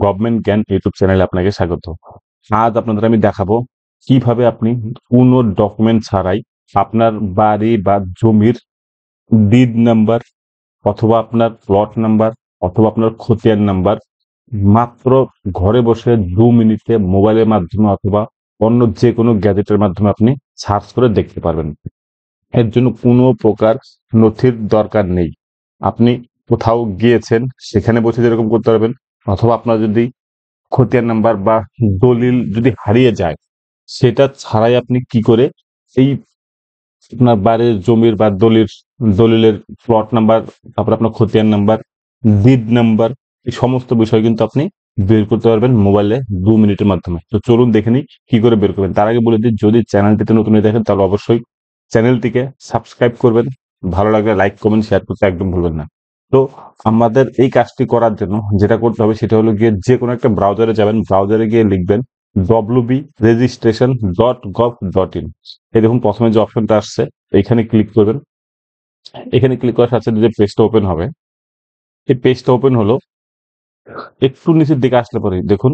Government জ্ঞান YouTube চ্যানেলে আপনাকে স্বাগত। আজ আপনাদের আমি দেখাবো কিভাবে আপনি কোনো ডকুমেন্ট ছাড়াই আপনার বাড়ি বা জমির ডিড নাম্বার অথবা আপনার প্লট নাম্বার অথবা আপনার খতিয়ান নাম্বার মাত্র ঘরে বসে 2 মিনিটে মোবাইলের মাধ্যমে অথবা অন্য যে কোনো গ্যাজেটের মাধ্যমে আপনি সার্চ করে দেখতে পারবেন। এর জন্য কোনো প্রকার নথির দরকার নেই। আপনি কোথাও গিয়েছেন সেখানে বসে যেরকম করতে পারবেন, অথবা আপনার যদি খতিয়ান নাম্বার বা দলিল যদি হারিয়ে যায় সেটা ছাড়াই আপনি কি করে এই আপনার বাড়ির জমির বা দলিলের প্লট নাম্বার, তারপর আপনার খতিয়ান নাম্বার, ডিড নাম্বার, এই সমস্ত বিষয় কিন্তু আপনি বের করতে পারবেন মোবাইলে 2 মিনিটের মাধ্যমে। তো চলুন দেখে নিই কি করে বের করবেন। তার আগে বলে দিই, যদি চ্যানেলটিতে নতুন হয়ে দেখেন তাহলে অবশ্যই চ্যানেলটিকে সাবস্ক্রাইব করবেন, ভালো লাগলে লাইক কমেন্ট শেয়ার করতে একদম ভুলবেন না। তো আমাদের এই কাজটি করার জন্য যেটা করতে হবে সেটা হলো গিয়ে যে কোনো একটা ব্রাউজারে যাবেন, ব্রাউজারে গিয়ে লিখবেন wbregistration.gov.in। এই দেখুন প্রথমে যে অপশনটা আসছে এখানে ক্লিক করবেন। এখানে ক্লিক করার সাথে সাথে যে পেজটা ওপেন হবে, এই পেজটা ওপেন হলো, একটু নিচের দিকে আসলে পরে দেখুন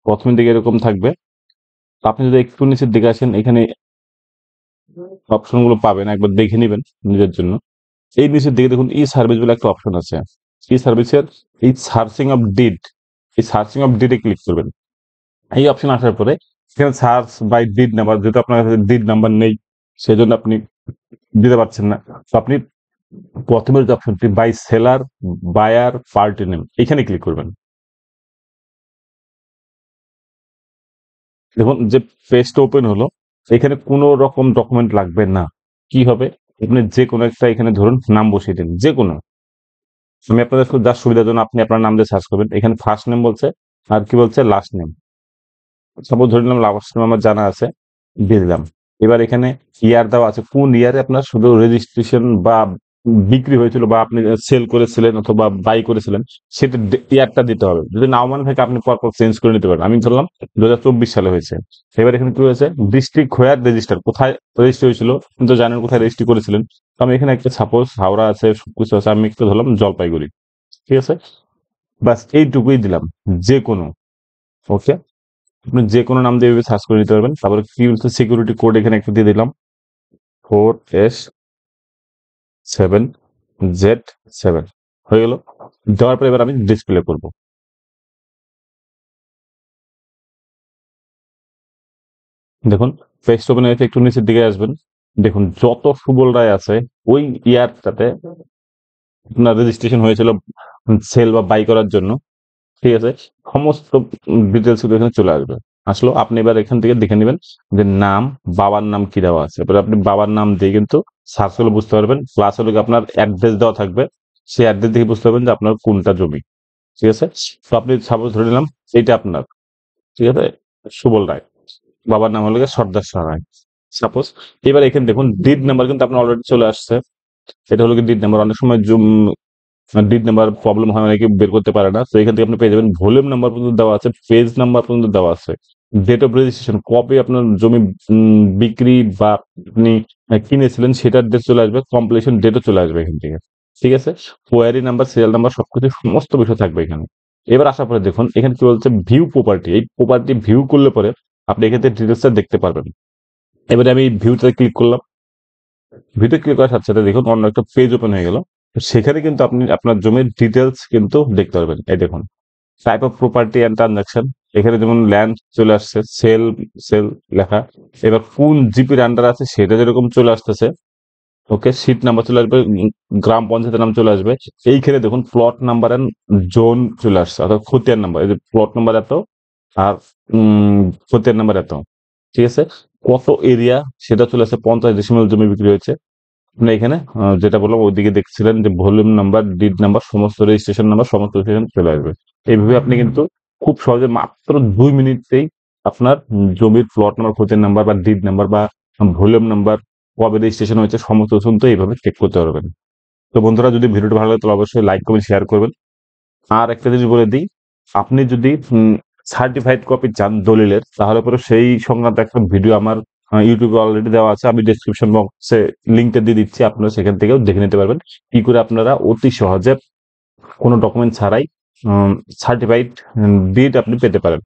প্রথমের দিকে এরকম থাকবে। আপনি যদি একটু নিচের দিকে আসেন এখানে অপশনগুলো পাবেন, একবার দেখে নেবেন নিজের জন্য। এই নিচের দিকে দেখুন ই সার্ভিস বলে একটা অপশন আছে। ই সার্ভিসের এই সার্চিং অফ ডিড, এই সার্চিং অফ ডিডে ক্লিক করবেন। এই অপশন আসার পরে এখানে সার্চ বাই ডিড নাম্বার, যেহেতু আপনার কাছে ডিড নাম্বার নেই সেজন্য আপনি দিতে পারছেন না। তো আপনি প্রথমের যে অপশনটি by seller buyer party name, এখানে ক্লিক করবেন। দেখুন যে পেজটা ওপেন হলো, এখানে কোনো রকম ডকুমেন্ট লাগবে না। কি হবে, আপনি যে কোনো একটা এখানে ধরুন নাম বসিয়ে দিন, যে কোনো। আমি আপনাদের যার সুবিধার জন্য আপনি আপনার নাম দিয়ে সার্চ করবেন। এখানে ফার্স্ট নেম বলছে আর কি বলছে লাস্ট নেম। সাপোজ ধরে নিলাম লাস্ট নেম আমার জানা আছে, দিয়ে দিলাম। এবার এখানে ইয়ার দেওয়া আছে, কোন ইয়ারে আপনার শুধু রেজিস্ট্রেশন বা বিক্রি হয়েছিল বা আপনি সেল করেছিলেন অথবা বাই করেছিলেন সেটা ইয়ারটা দিতে হবে। যদি নাও মনে থাকে আপনি পরপর চেঞ্জ করে নিতে পারেন। আমি ধরলাম 2024 সালে হয়েছে। এবার এখানে কি হয়েছে, ডিস্ট্রিক্ট হোয়ার রেজিস্টার, কোথায় রেজিস্ট্রি হয়েছিল কিন্তু জানেন কোথায় রেজিস্ট্রি করেছিলেন। তো আমি এখানে একটা সাপোজ হাওড়া আছে, সবকিছু আছে, আমি একটু ধরলাম জলপাইগুড়ি। ঠিক আছে, বাস এইটুকুই দিলাম, যে কোনো। ওকে, আপনি যে কোনো নাম দিয়ে সার্চ করে নিতে পারবেন। তারপরে কি বলছে, সিকিউরিটি কোড এখানে একটা দিয়ে দিলাম 4S7Z7, হয়ে গেল। দেওয়ার পর এবার আমি ডিসপ্লে করব। দেখুন পেজটা ওপেন হয়েছে, একটু নিচের দিকে আসবেন। দেখুন যত সুবল রায় আছে ওই ইয়ারটাতে আপনার রেজিস্ট্রেশন হয়েছিল সেল বা বাই করার জন্য, ঠিক আছে, সমস্ত ডিটেলস গুলো এখানে চলে আসবে। আসলো, আপনি এবার এখান থেকে দেখে নেবেন যে নাম, বাবার নাম কি দেওয়া আছে। এবার আপনি বাবার নাম দিয়ে কিন্তু সার্চ করলে বুঝতে পারবেন। প্লাস হলো আপনার অ্যাড্রেস দেওয়া থাকবে, সেই অ্যাড্রেস দেখে বুঝতে পারবেন যে আপনার কোনটা জমি। ঠিক আছে, তো আপনি সাপোজ ধরে নিলাম এইটা আপনার, ঠিক আছে, সুবল রায়, বাবার নাম হলো সর্দার শাহ রায় সাপোজ। এবার এখানে দেখুন ডিড নাম্বার কিন্তু আপনার অলরেডি চলে আসছে। এটা হলো কি ডিড নাম্বার। অনেক সময় ডিড নাম্বার প্রবলেম হয়, অনেকে বের করতে পারে না। তো এখান থেকে আপনি পেয়ে যাবেন ভলিউম নাম্বার পর্যন্ত দেওয়া আছে, পেজ নাম্বার পর্যন্ত দেওয়া আছে, ডেট অফ রেজিস্ট্রেশন, কবে আপনার জমি বিক্রি বা আপনি কিনেছিলেন সেটার ডেট চলে আসবে, কমপ্লিশন ডেটও চলে আসবে এখান থেকে। ঠিক আছে, কোয়ারি নাম্বার, সিরিয়াল নাম্বার, সবকিছু সমস্ত বিষয় থাকবে এখানে। এবার আসার পরে দেখুন এখানে কি বলছে ভিউ প্রপার্টি। এই প্রপার্টি ভিউ করলে পরে আপনি এখান থেকে ডিটেলসটা দেখতে পারবেন। এবারে আমি ভিউতে ক্লিক করলাম। ভিডিও ক্লিক করার সাথে সাথে দেখুন অন্য একটা পেজ ওপেন হয়ে গেল। সেখানে কিন্তু আপনি আপনার জমির ডিটেলস কিন্তু দেখতে পারবেন। এই দেখুন type of property and transaction, এখানে যেমন ল্যান্ড চলে আসছে, সেল সেল লেখা। এবার কোন জিপির আন্ডার আছে সেটা যেরকম চলে আসতেছে। ওকে, সিট নাম্বার চলে আসবে, গ্রাম পঞ্চায়েতের নাম চলে আসবে। এইখানে দেখুন প্লট নাম্বার এন্ড জোন চলে আসছে, অর্থাৎ খতিয়ান নাম্বার। এই যে প্লট নাম্বার এত আর খতিয়ান নাম্বার এত। ঠিক আছে, কত এরিয়া সেটা চলে আসছে, 50 ডিসিমেল জমি বিক্রি হয়েছে। আপনি এখানে যেটা বললাম ওইদিকে দেখছিলেন যে ভলিউম নাম্বার, ডিড নাম্বার, সমস্ত রেজিস্ট্রেশন নাম্বার, সমস্ত রেজিস্ট্রেশন চলে আসবে। এইভাবে আপনি কিন্তু খুব সহজে মাত্র 2 মিনিটেই আপনার জমির প্লট নাম্বার, খতিয়ান নাম্বার বা ডিড নাম্বার বা ভলিউম নাম্বার, কবে রেজিস্ট্রেশন হয়েছে সমস্ত কিছু কিন্তু এইভাবে চেক করতে পারবেন। তো বন্ধুরা, যদি ভিডিওটা ভালো লাগে তাহলে অবশ্যই লাইক কমেন্ট শেয়ার করবেন। আর একটা জিনিস বলে দিই, আপনি যদি সার্টিফাইড কপি চান দলিলের, তাহলে পরে সেই সংক্রান্ত একটা ভিডিও আমার ইউটিউবে অলরেডি দেওয়া আছে। আমি ডেসক্রিপশন বক্সে লিঙ্কটা দিয়ে দিচ্ছি, আপনারা সেখান থেকেও দেখে নিতে পারবেন কি করে আপনারা অতি সহজে কোনো ডকুমেন্ট ছাড়াই সার্টিফাইড বিড আপনি পেতে পারেন।